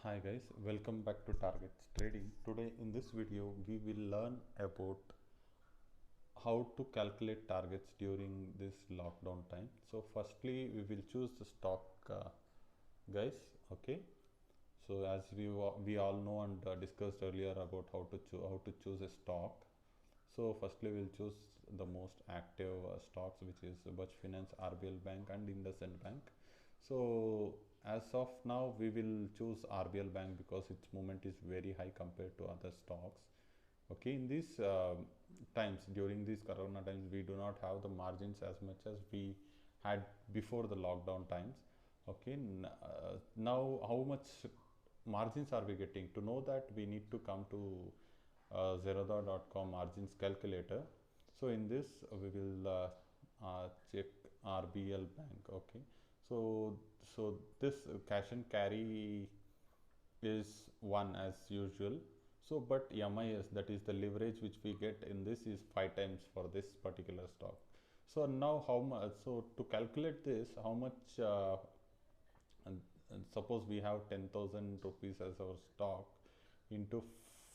Hi guys, welcome back to Targets Trading. Today in this video we will learn about how to calculate targets during this lockdown time. So firstly we will choose the stock guys, okay. So as we all know and discussed earlier about how to choose a stock. So firstly we'll choose the most active stocks, which is Bajaj Finance, RBL Bank and IndusInd Bank. So as of now we will choose RBL Bank because its movement is very high compared to other stocks. Okay, in these times, during these corona times, we do not have the margins as much as we had before the lockdown times. Okay, now how much margins are we getting? To know that, we need to come to Zerodha.com margins calculator. So in this we will check RBL Bank. Okay, so this cash and carry is 1 as usual. So but MIS, that is the leverage which we get in this, is 5 times for this particular stock. So now how much, so to calculate this, how much and suppose we have 10,000 rupees as our stock into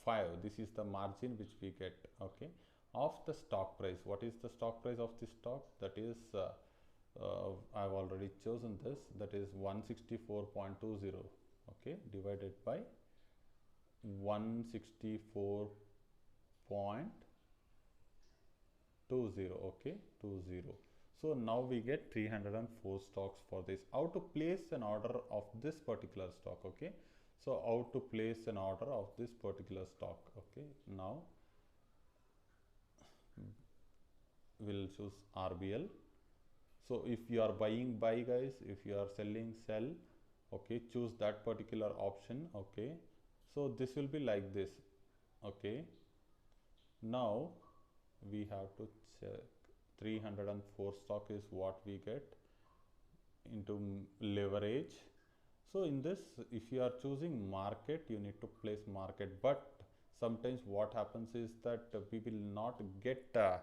5, this is the margin which we get, okay, of the stock price. What is the stock price of this stock? That is I've already chosen this, that is 164.20, okay, divided by 164.20, okay, 20. So now we get 304 stocks for this. How to place an order of this particular stock? Okay, so how to place an order of this particular stock? Okay, now we'll choose RBL. So if you are buying, buy guys, if you are selling, sell, okay, choose that particular option. Okay, so this will be like this. Okay, now we have to check 304 stock is what we get into leverage. So in this, if you are choosing market, you need to place market, but sometimes what happens is that we will not get uh,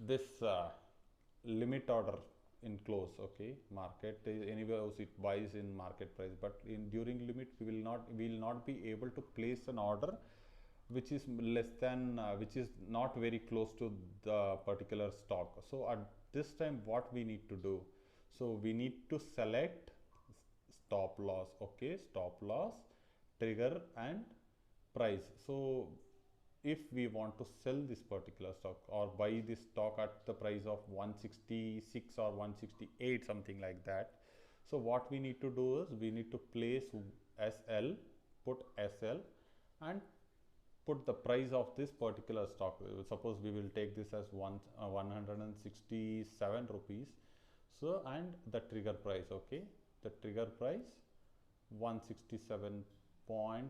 this limit order in close. Okay, market is anyway else it buys in market price, but in during limit we will not be able to place an order which is less than which is not very close to the particular stock. So at this time what we need to do, so we need to select stop loss. Okay, stop loss, trigger and price. So if we want to sell this particular stock or buy this stock at the price of 166 or 168, something like that, so what we need to do is we need to place SL, put SL and put the price of this particular stock. Suppose we will take this as 167 rupees. So and the trigger price, okay, the trigger price 167.10.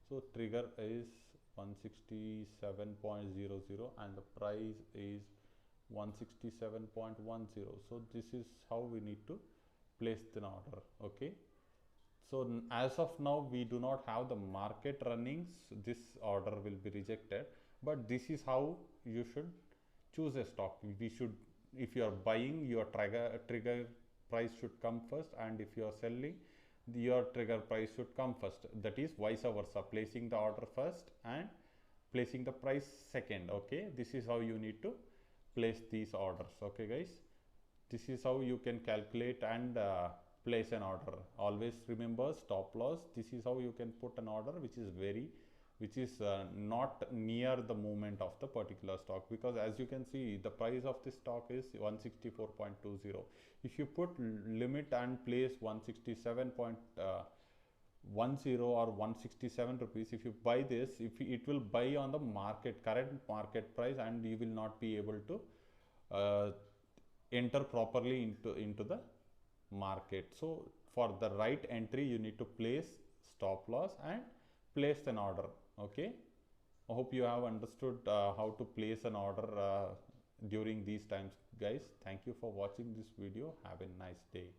So trigger is 167.00 and the price is 167.10. So this is how we need to place the order. Okay, so as of now we do not have the market runnings, this order will be rejected, but this is how you should choose a stock. We should, if you are buying, your trigger price should come first, and if you are selling, your trigger price should come first. That is vice versa, placing the order first and placing the price second. Okay, this is how you need to place these orders. Okay guys, this is how you can calculate and place an order. Always remember stop loss. This is how you can put an order which is not near the movement of the particular stock, because as you can see the price of this stock is 164.20. if you put limit and place 167.10 or 167 rupees, if you buy this, if it will buy on the current market price, and you will not be able to enter properly into the market. So for the right entry you need to place stop loss and place an order. Okay, I hope you have understood how to place an order during these times guys. Thank you for watching this video. Have a nice day.